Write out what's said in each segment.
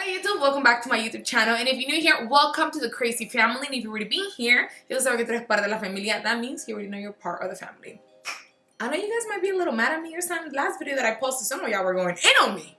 Hey YouTube, welcome back to my YouTube channel, and if you're new here, welcome to the crazy family. And if you've already been here, yo sabe que tú eres parte de la familia. That means you already know you're part of the family. I know you guys might be a little mad at me or something. Last video that I posted, some of y'all were going in on me.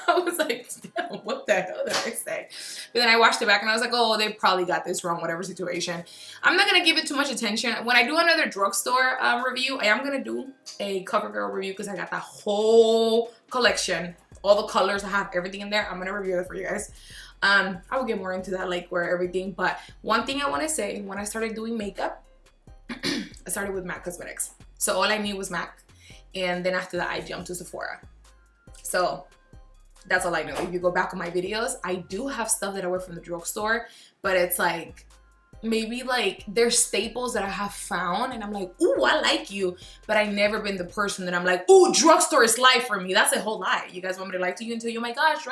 I was like, what the hell did I say? But then I watched it back and I was like, oh, they probably got this wrong, whatever situation. I'm not going to give it too much attention. When I do another drugstore review, I am going to do a CoverGirl review because I got that whole collection. All the colors, I have everything in there. I'm going to review it for you guys. I will get more into that, like where everything. But one thing I want to say, when I started doing makeup, I started with MAC Cosmetics. So all I knew was MAC. And then after that, I jumped to Sephora. So that's all I know. If you go back on my videos, I do have stuff that I wear from the drugstore, but it's like, maybe like there's staples that I have found and I'm like, ooh, I like you, but I never been the person that I'm like, ooh, drugstore is life for me. That's a whole lie. You guys want me to lie to you until you're, oh my gosh,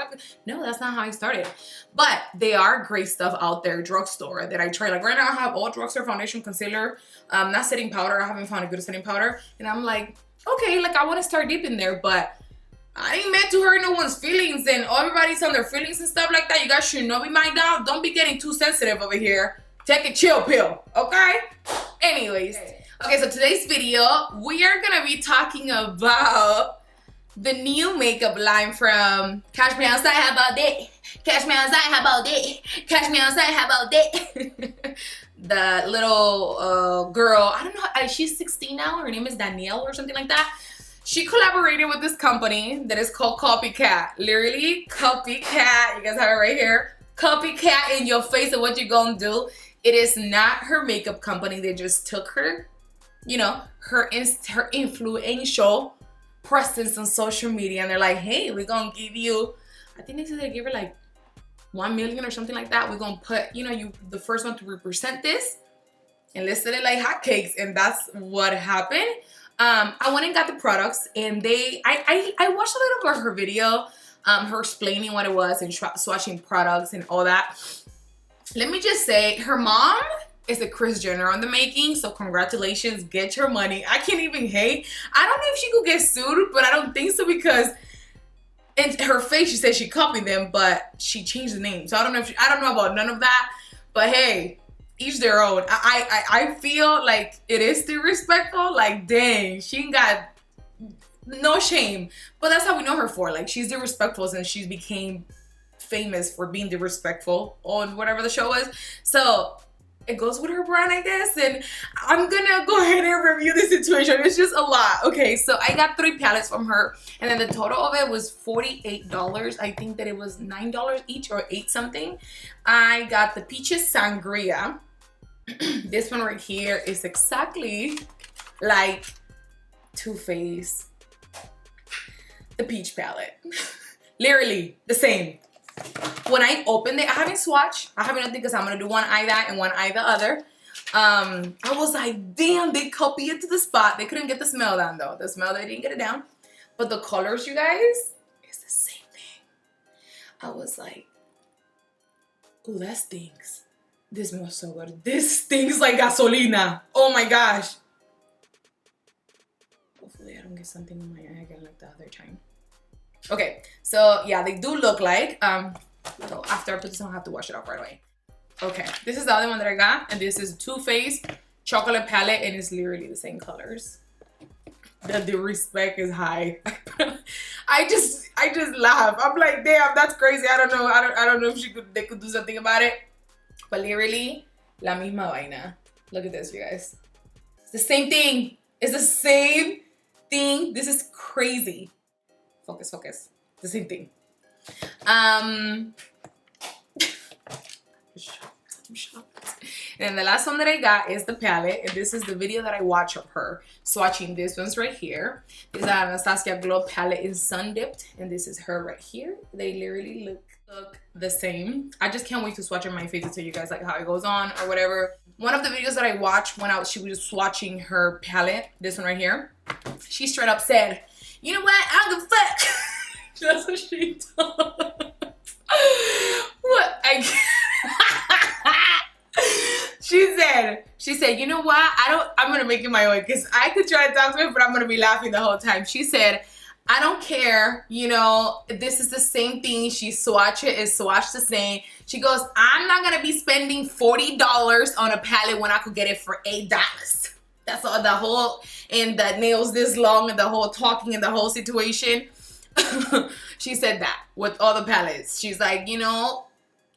no, that's not how I started. But they are great stuff out there, drugstore, that I try. Like right now I have all drugstore foundation, concealer, not setting powder. I haven't found a good setting powder, and I'm like, okay, like I want to start deep in there, but I ain't meant to hurt no one's feelings, and everybody's on their feelings and stuff like that. You guys should not be mind out. Don't be getting too sensitive over here. Take a chill pill, okay? Anyways, okay, so today's video, we are gonna be talking about the new makeup line from Catch Me Outside, how about that? Catch Me Outside, how about that? Catch Me Outside, how about that? The little girl, I don't know, she's 16 now. Her name is Danielle or something like that. She collaborated with this company that is called Copycat. Literally, Copycat. You guys have it right here. Copycat in your face of what you're gonna do. It is not her makeup company. They just took her, you know, her influential presence on social media, and they're like, hey, we're gonna give you, I think they said they give her like 1 million or something like that. We're gonna put, you know, you the first one to represent this, and listed it like hotcakes, and that's what happened. I went and got the products, and I watched a little bit of her video, her explaining what it was and swatching products and all that. Let me just say, her mom is a Kris Jenner on the making, so congratulations, get your money. I can't even hate. I don't know if she could get sued, but I don't think so, because in her face she said she copied them, but she changed the name. So I don't know if I don't know about none of that, but hey, each their own. I feel like it is still respectful. Like, dang, she ain't got no shame. But that's how we know her for. Like, she's disrespectful since she became famous for being disrespectful on whatever the show was. So it goes with her brand, I guess. And I'm gonna go ahead and review this situation. It's just a lot. Okay, so I got 3 palettes from her, and then the total of it was $48. I think that it was $9 each or 8 something. I got the Peaches Sangria. This one right here is exactly like Too Faced, the peach palette. Literally the same. When I opened it, I haven't swatched. I haven't nothing because I'm gonna do one eye that and one eye the other. I was like, damn, they copied it to the spot. They couldn't get the smell down though. The smell, they didn't get it down. But the colors, you guys, is the same thing. I was like, ooh, that stinks. This smells so good. This stinks like gasolina. Oh my gosh. Hopefully I don't get something in my eye again like the other time. Okay, so yeah, they do look like, so after I put this on, I have to wash it off right away. Okay, this is the other one that I got, and this is Too Faced chocolate palette, and it's literally the same colors. The respect is high. I just laugh. I'm like, damn, that's crazy. I don't know. I don't know if they could do something about it. But literally, la misma vaina. Look at this, you guys. It's the same thing. It's the same thing. This is crazy. Focus, focus. The same thing. I'm shocked. And then the last one that I got is the palette, and this is the video that I watch of her swatching. This one's right here. This is Anastasia Glow palette in Sun Dipped, and this is her right here. They literally look the same. I just can't wait to swatch on my face to tell you guys like how it goes on or whatever. One of the videos that I watched when she was swatching her palette, this one right here, she straight up said, you know what, I don't give a fuck. That's what she told. What? She said, you know what, I'm gonna make it my own, because I could try to talk to her, but I'm gonna be laughing the whole time. She said, I don't care, you know, this is the same thing. She swatched it, is swatched the same. She goes, I'm not gonna be spending $40 on a palette when I could get it for $8. That's all, the whole, and the nails this long and the whole talking and the whole situation. She said that with all the palettes. She's like, you know,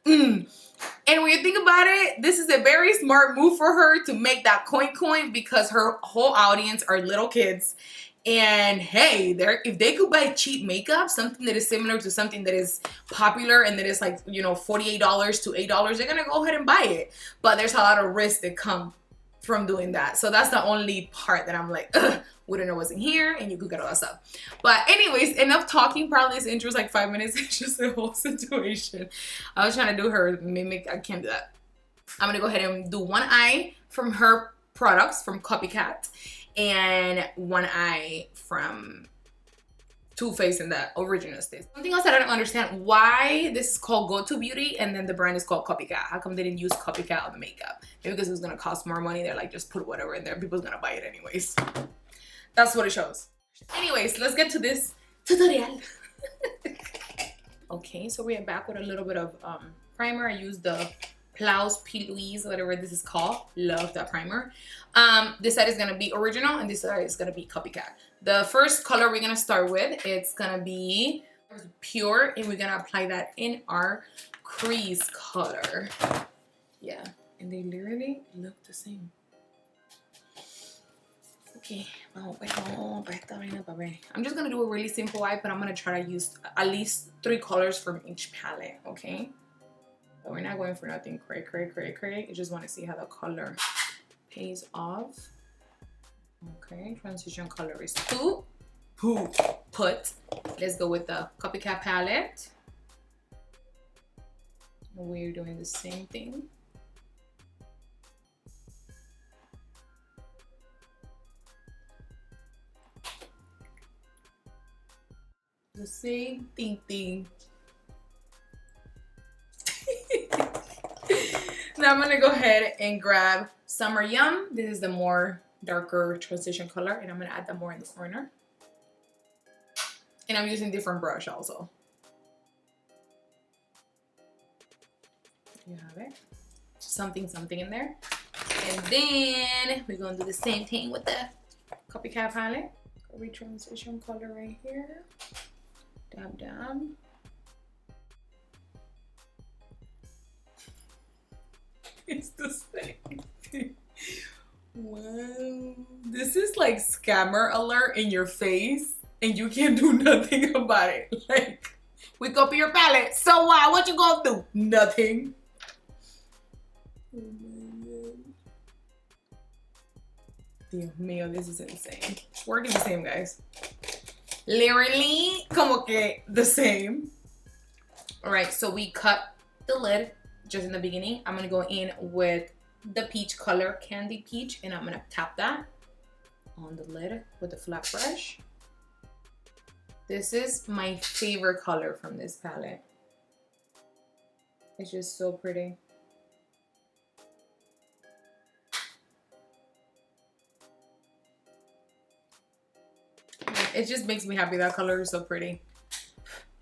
And when you think about it, this is a very smart move for her to make that coin because her whole audience are little kids. And hey, if they could buy cheap makeup, something that is similar to something that is popular and that is like, you know, $48 to $8, they're gonna go ahead and buy it. But there's a lot of risks that come from doing that. So that's the only part that I'm like, ugh, wouldn't know what's in here, and you could get all that stuff. But anyways, enough talking. Probably this intro is like 5 minutes. It's just the whole situation. I was trying to do her mimic. I can't do that. I'm gonna go ahead and do one eye from her products from Copycat and one eye from Too Faced in the original state. Something else that I don't understand, why this is called Go To Beauty and then the brand is called Copycat. How come they didn't use Copycat on the makeup? Maybe because it was gonna cost more money. They're like, just put whatever in there. People's gonna buy it anyways. That's what it shows. Anyways, let's get to this tutorial. Okay, so we are back with a little bit of primer. I used the Plaus P. Louise, whatever this is called. Love that primer. This side is gonna be original and this side is gonna be Copycat. The first color we're gonna start with, it's gonna be Pure, and we're gonna apply that in our crease color. Yeah, and they literally look the same. Okay, I'm just gonna do a really simple eye, but I'm gonna try to use at least 3 colors from each palette, okay? But we're not going for nothing cray. I just want to see how the color pays off. Okay, transition color is put. Let's go with the Copycat palette. We're doing the same thing. The same thing. Now I'm gonna go ahead and grab Summer Yum. This is the more darker transition color, and I'm gonna add that more in the corner. And I'm using different brush also. You have it. Something in there. And then we're gonna do the same thing with the Copycat palette. Transition color right here. Dab. It's the same. Wow. This is like scammer alert in your face and you can't do nothing about it. Like, we copy your palette. So what you gonna do? Nothing. Oh my God. Dios mío, this is insane. It's working the same, guys. Literally, como que the same. Alright, so we cut the lid just in the beginning. I'm gonna go in with the peach color, Candy Peach, and I'm gonna tap that on the lid with a flat brush. This is my favorite color from this palette. It's just so pretty. It just makes me happy. That color is so pretty.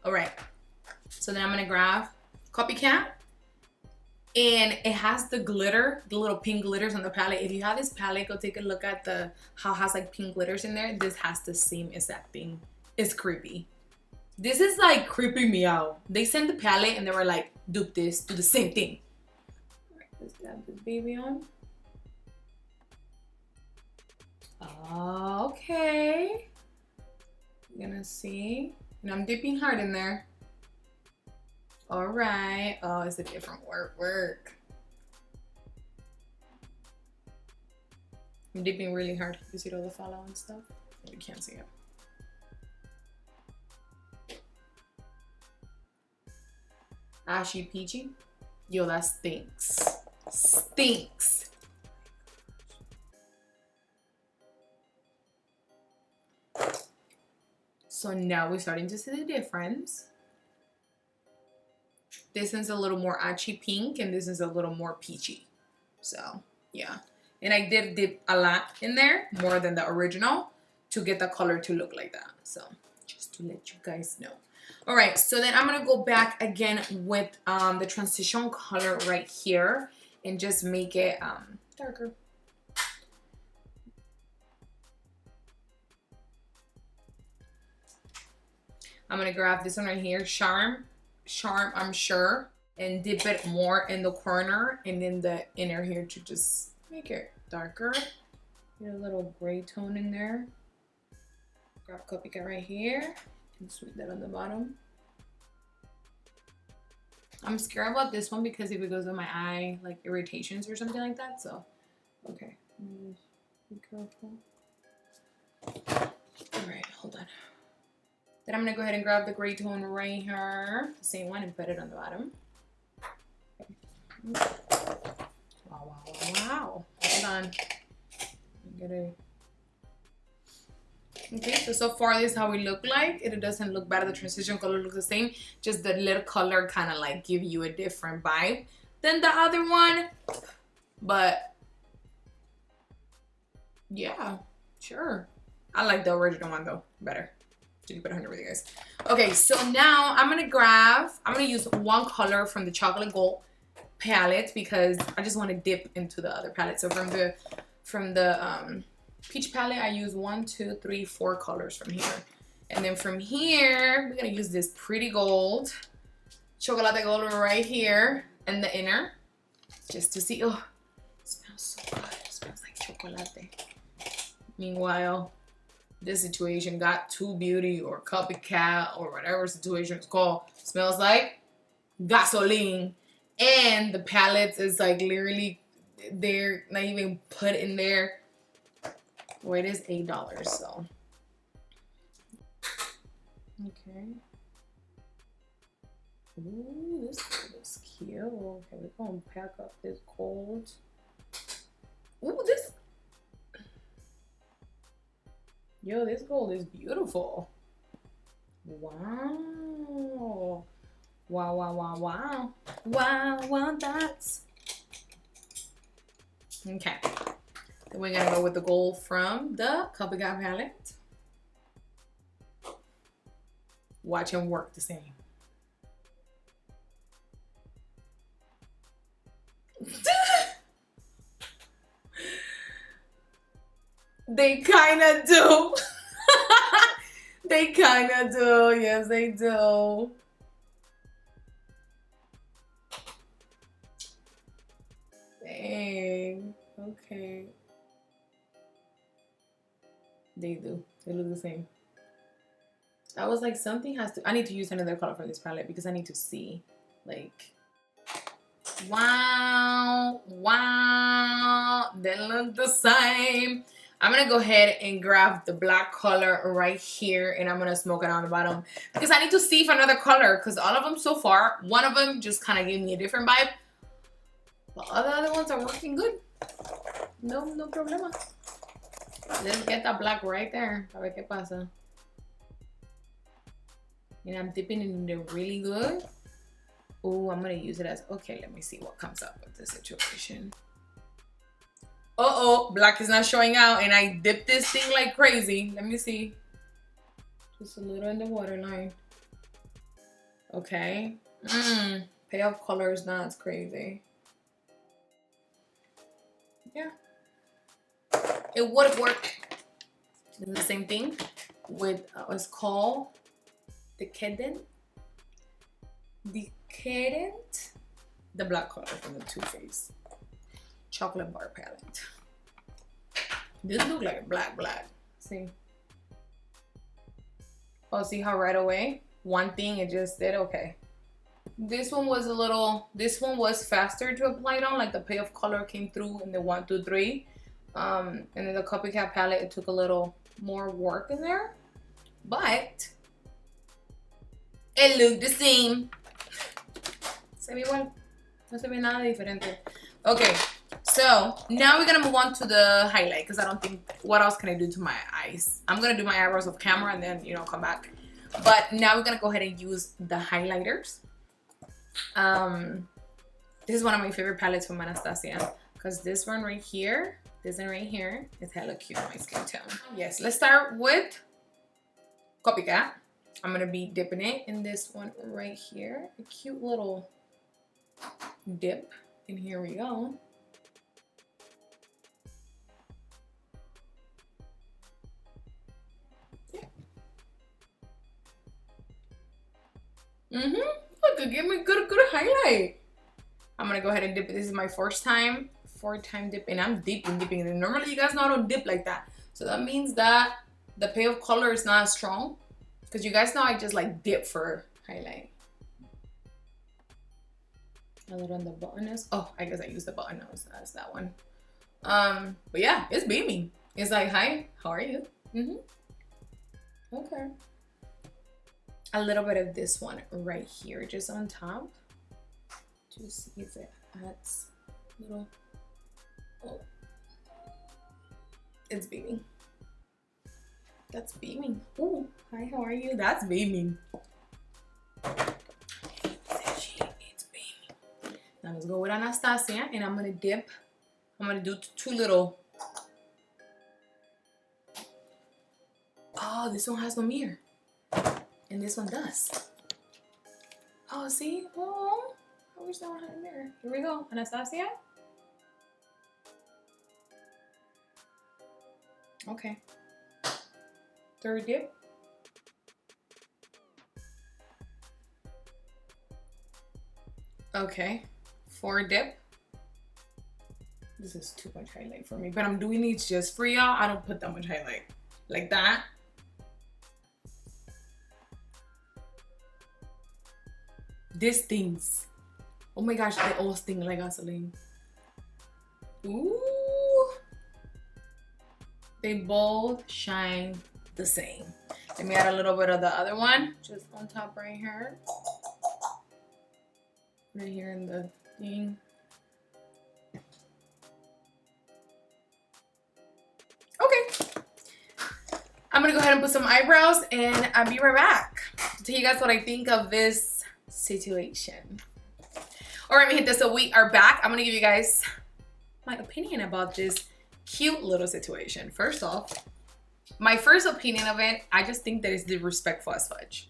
All right, so then I'm gonna grab Copycat, and it has the glitter, the little pink glitters on the palette. If you have this palette, go take a look at how it has like pink glitters in there. This has the same exact thing. It's creepy. This is like creeping me out. They sent the palette and they were like, do this, do the same thing. All right, let's dab this baby on. Okay. You're gonna see, and I'm dipping hard in there. All right. Oh, it's a different work. I'm dipping really hard. You see all the fallout and stuff? You can't see it. Ashy peachy. Yo, that stinks. Stinks. So now we're starting to see the difference. This is a little more ashy pink and this is a little more peachy. So yeah. And I did dip a lot in there, more than the original, to get the color to look like that. So just just to let you guys know. All right, so then I'm gonna go back again with the transition color right here and just make it darker. I'm gonna grab this one right here, Charm, I'm sure, and dip it more in the corner and in the inner here to just make it darker. Get a little gray tone in there. Grab Copycat right here and sweep that on the bottom. I'm scared about this one because if it goes on my eye, like irritations or something like that. So, okay, be careful. All right, hold on. Then I'm gonna go ahead and grab the gray tone right here, the same one, and put it on the bottom. Wow, wow, wow, wow. Hold on. Okay, so far this is how we look like. It doesn't look bad. The transition color looks the same. Just the little color kind of like give you a different vibe than the other one. But yeah, sure. I like the original one though better. To keep it 100 with you guys. Okay, so now I'm gonna use one color from the chocolate gold palette because I just want to dip into the other palette. So from the peach palette, I use 1, 2, 3, 4 colors from here. And then from here, we're gonna use this pretty gold, chocolate gold right here in the inner, just to see. Oh, it smells so good. It smells like chocolate. Meanwhile, this situation got Too Beauty or Copycat or whatever situation it's called smells like gasoline, and the palettes is like literally they're not even put in there. Well, it is $8, so okay. Ooh, this gold is cute. Okay, we're gonna pack up this gold. Ooh, this. Yo, this gold is beautiful. Wow. Wow, wow, wow, wow. Wow, wow, that's. Okay. Then we're gonna go with the gold from the Copycat palette. Watch them work the same. They kind of do. They kind of do. Yes, they do. Dang. Okay. They do. They look the same. I was like, something has to. I need to use another color from this palette because I need to see. Like, wow. Wow. They look the same. I'm gonna go ahead and grab the black color right here and I'm gonna smoke it on the bottom because I need to see if another color, because all of them so far, one of them just kind of gave me a different vibe. But all the other ones are working good. No problema. Let's get that black right there. A ver qué pasa. And I'm dipping in there really good. Oh, I'm gonna use it as, okay, let me see what comes up with this situation. Uh-oh, black is not showing out and I dipped this thing like crazy. Let me see. Just a little in the waterline. Okay. Payoff colors, nah, it's crazy. Yeah. It would work. The same thing with, it's called Decadent. The black color from the Too Faced chocolate bar palette. This look like a black. See? Oh, see how right away one thing it just did? Okay. This one was faster to apply it on, like the payoff color came through in the 1, 2, 3. And then the Copycat palette, it took a little more work in there, but it looked the same. Se ve igual. No se ve nada diferente. Okay. So now we're gonna move on to the highlight because I don't think, what else can I do to my eyes? I'm gonna do my eyebrows off camera and then, you know, come back. But now we're gonna go ahead and use the highlighters. This is one of my favorite palettes from Anastasia because this one right here, is hella cute on my skin tone. Yes, let's start with Copycat. I'm gonna be dipping it in this one right here. A cute little dip. And here we go. Yeah. Look, give me good highlight. I'm gonna go ahead and dip it. This is my fourth time dip, and I'm dipping. And normally you guys know I don't dip like that. So that means that the pale color is not as strong. Because you guys know I just like dip for highlight. A little on the button nose. Oh, I guess I use the button nose as that one. But yeah, it's beaming. It's like, hi, how are you? Okay. A little bit of this one right here, just on top. To see if it adds a little. Oh, it's beaming. That's beaming. Ooh, hi, how are you? That's beaming. It's beaming. Now let's go with Anastasia, and I'm gonna dip. I'm gonna do two little. Oh, this one has no mirror, and this one does. Oh, see? Oh, I wish that one had a mirror. Here we go, Anastasia. Okay. Third dip. Okay. Fourth dip. This is too much highlight for me, but I'm doing these just for y'all. I don't put that much highlight like that. This stings. Oh my gosh, they all sting like gasoline. Ooh. They both shine the same. Let me add a little bit of the other one, just on top right here. Right here in the thing. Okay. I'm gonna go ahead and put some eyebrows, and I'll be right back to tell you guys what I think of this situation. All right, mi gente, so we are back. I'm gonna give you guys my opinion about this cute little situation. First off, my first opinion of it, I just think that it's disrespectful as fudge.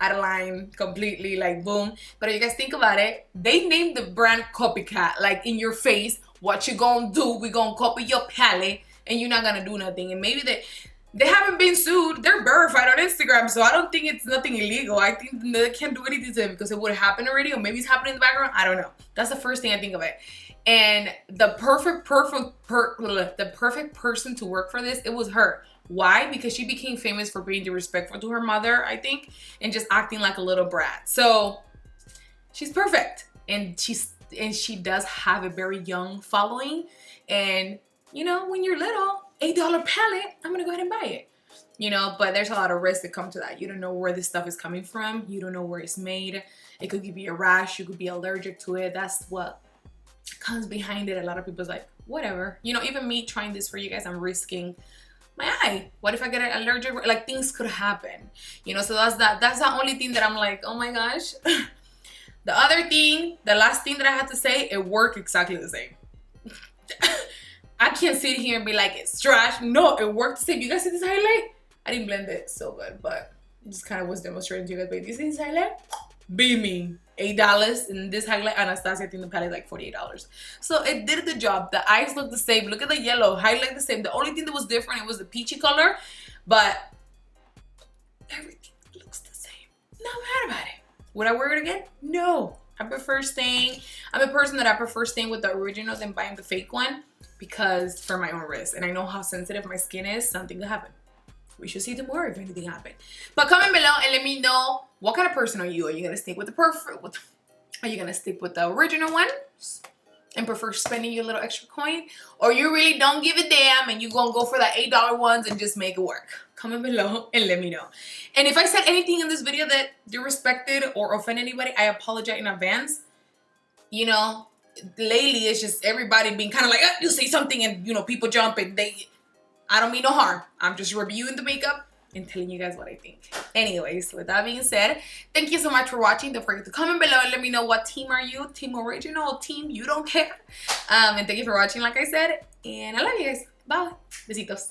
Out of line, completely, like boom. But if you guys think about it, they named the brand Copycat, like in your face. What you gonna do? We gonna copy your palette, and you're not gonna do nothing. And maybe they haven't been sued. They're verified on Instagram, so I don't think it's nothing illegal. I think they can't do anything to them because it would have happened already, or maybe it's happening in the background. I don't know. That's the first thing I think of it. And the perfect person to work for this, it was her. Why? Because she became famous for being disrespectful to her mother, I think, and just acting like a little brat. So she's perfect, and she does have a very young following. And you know, when you're little, $8 palette, I'm gonna go ahead and buy it. You know, but there's a lot of risks that come to that. You don't know where this stuff is coming from. You don't know where it's made. It could give you a rash. You could be allergic to it. That's what comes behind it. A lot of people's like, whatever. You know, even me trying this for you guys, I'm risking my eye. What if I get an allergic? Like, things could happen. You know, so that's the only thing that I'm like, oh my gosh. The other thing, the last thing that I had to say, it worked exactly the same. I can't sit here and be like, it's trash. No, it worked the same. You guys see this highlight? I didn't blend it so good, but it just kind of was demonstrating to you guys. But you see this highlight? Beaming. $8. And this highlight, Anastasia, I think the palette like $48. So it did the job. The eyes look the same. Look at the yellow. Highlight the same. The only thing that was different, it was the peachy color. But everything looks the same. Not mad about it. Would I wear it again? No. I prefer staying. I'm a person that I prefer staying with the original than buying the fake one, because for my own risk. And I know how sensitive my skin is. Something could happen. We should see tomorrow if anything happened. But comment below and let me know, what kind of person are you? Are you gonna stick with the are you gonna stick with the original ones and prefer spending your little extra coin? Or you really don't give a damn and you gonna go for the $8 ones and just make it work? Comment below and let me know. And if I said anything in this video that disrespected or offended anybody, I apologize in advance. You know, lately it's just everybody being kind of like, you say something and, you know, people jump and I don't mean no harm. I'm just reviewing the makeup and telling you guys what I think. Anyways, with that being said, thank you so much for watching. Don't forget to comment below and let me know what team are you. Team original, team you don't care. And thank you for watching, like I said. And I love you guys. Bye. Besitos.